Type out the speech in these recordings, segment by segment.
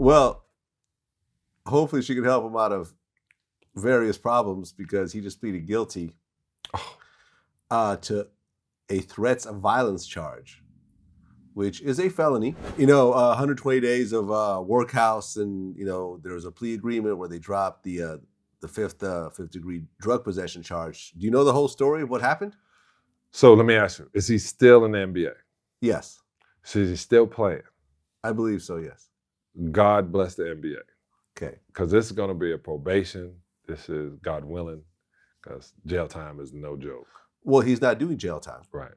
Well, hopefully she can help him out of various problems because he just pleaded guilty to a threats of violence charge, which is a felony. 120 days of workhouse, and there was a plea agreement where they dropped the fifth degree drug possession charge. Do you know the whole story of what happened? So let me ask you: is he still in the NBA? Yes. So is he still playing? I believe so. Yes. God bless the NBA. Okay. Because this is going to be a probation. This is God willing, because jail time is no joke. Well, he's not doing jail time. Right.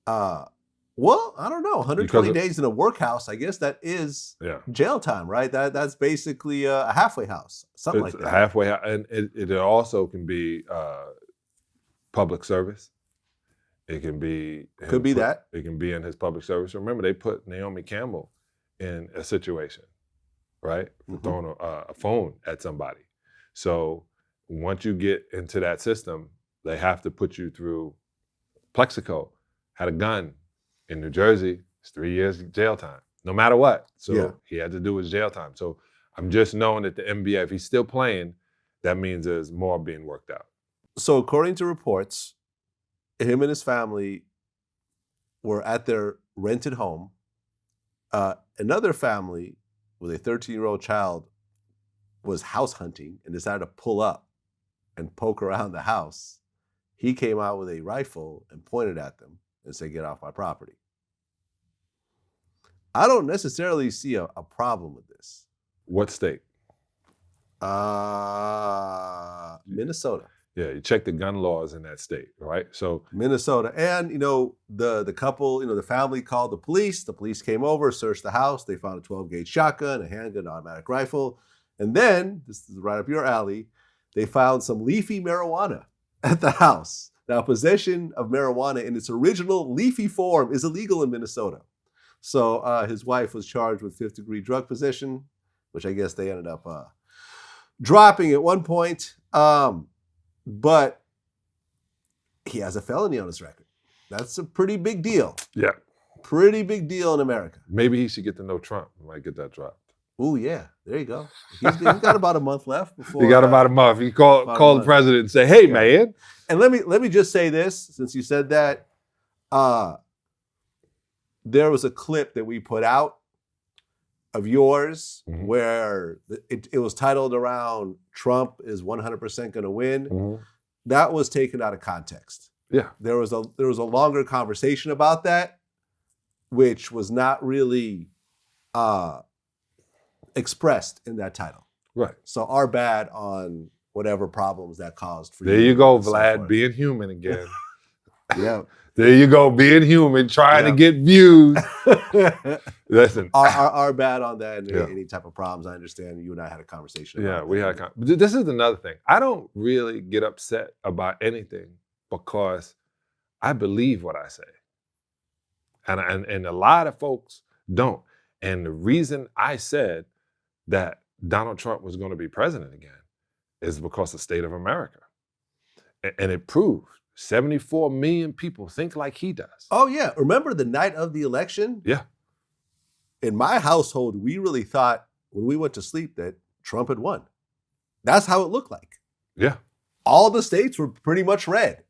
Well, I don't know. 120 days in a workhouse, I guess that is jail time, right? That's basically a halfway house, something like that. A halfway house, and it also can be public service. It can be that. It can be in his public service. Remember, they put Naomi Campbell in a situation, right, for throwing a phone at somebody. So once you get into that system, they have to put you through. Plexico had a gun in New Jersey. It's 3 years jail time, no matter what. So he had to do his jail time. So I'm just knowing that the NBA, if he's still playing, that means there's more being worked out. So according to reports, him and his family were at their rented home. Another family with a 13-year-old child was house hunting and decided to pull up and poke around the house. He came out with a rifle and pointed at them and said, "Get off my property." I don't necessarily see a problem with this. What state? Minnesota. Yeah, you check the gun laws in that state, right? So Minnesota. And, the couple, the family called the police. The police came over, searched the house. They found a 12-gauge shotgun, a handgun, an automatic rifle. And then, this is right up your alley, they found some leafy marijuana at the house. Now, possession of marijuana in its original leafy form is illegal in Minnesota. So his wife was charged with fifth-degree drug possession, which I guess they ended up dropping at one point. But he has a felony on his record. That's a pretty big deal. Yeah. Pretty big deal in America. Maybe he should get to know Trump. He might get that dropped. Oh, yeah. There you go. He's got about a month left before. He got about a month. He call the president and say, "Hey, man." And let me just say this, since you said that. There was a clip that we put out of yours where it was titled around "Trump is 100% going to win." That was taken out of context. Yeah. There was a longer conversation about that, which was not really expressed in that title. Right. So our bad on whatever problems that caused for you. There you go, Vlad, being human again. Yeah. There you go, being human, trying to get views. Listen. Our bad on that and any type of problems. I understand you and I had a conversation about we had this is another thing. I don't really get upset about anything because I believe what I say. And a lot of folks don't. And the reason I said that Donald Trump was going to be president again is because the state of America. And it proved 74 million people think like he does. Oh, yeah. Remember the night of the election? Yeah. In my household, we really thought when we went to sleep that Trump had won. That's how it looked like. Yeah. All the states were pretty much red.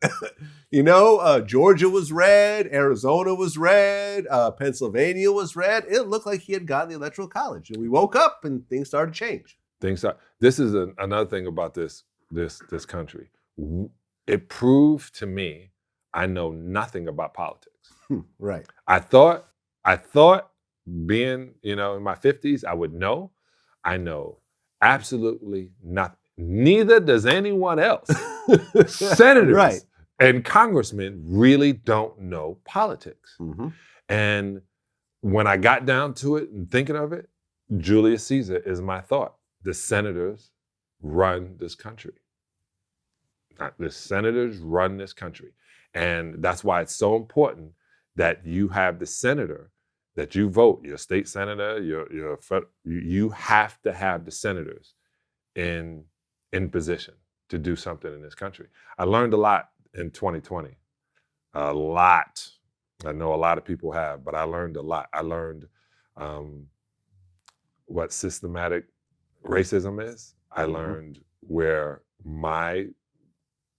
Georgia was red, Arizona was red, Pennsylvania was red. It looked like he had gotten the Electoral College. And we woke up and things started to change. This is another thing about this country. It proved to me I know nothing about politics. Right. I thought being, in my 50s, I would know. I know absolutely nothing. Neither does anyone else. Senators and congressmen really don't know politics. And when I got down to it and thinking of it, Julius Caesar is my thought. The senators run this country. The senators run this country. And that's why it's so important that you have the senator that you vote, your state senator, you have to have the senators in position to do something in this country. I learned a lot in 2020. A lot. I know a lot of people have, but I learned a lot. I learned what systematic racism is. I learned where my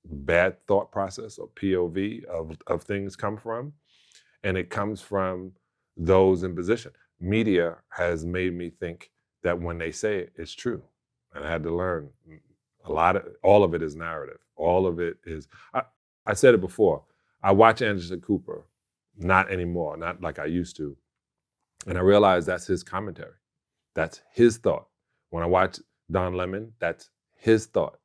bad thought process or POV of things come from. And it comes from those in position. Media has made me think that when they say it, it's true. And I had to learn all of it is narrative. All of it is, I said it before, I watch Anderson Cooper, not anymore, not like I used to. And I realized that's his commentary. That's his thought. When I watch Don Lemon, that's his thought.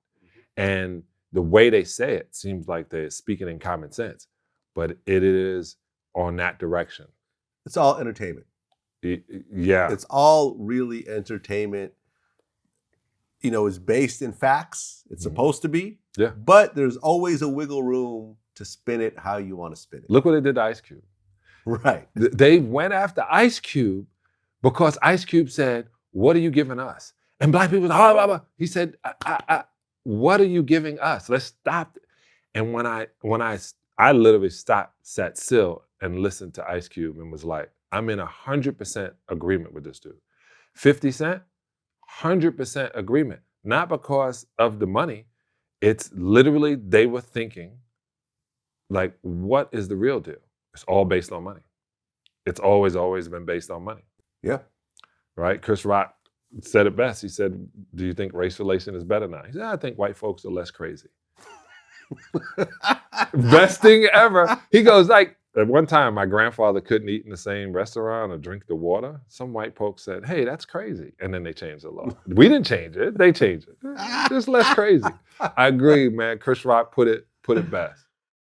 And the way they say it seems like they're speaking in common sense, but it is on that direction. It's all entertainment. Yeah. It's all really entertainment. You know, it's based in facts. It's supposed to be. Yeah. But there's always a wiggle room to spin it how you want to spin it. Look what they did to Ice Cube. Right. They went after Ice Cube because Ice Cube said, "What are you giving us?" And black people, blah, blah, blah. He said, "What are you giving us? Let's stop." And when I literally sat still and listened to Ice Cube and was like, I'm in 100% agreement with this dude. 50 Cent, 100% agreement. Not because of the money. It's literally they were thinking, like, what is the real deal? It's all based on money. It's always been based on money. Yeah. Right? Chris Rock said it best. He said, "Do you think race relation is better now?" He said, "I think white folks are less crazy." Best thing ever. He goes, like, at one time, my grandfather couldn't eat in the same restaurant or drink the water. Some white folks said, "Hey, that's crazy." And then they changed the law. We didn't change it. They changed it. Just less crazy. I agree, man. Chris Rock put it best.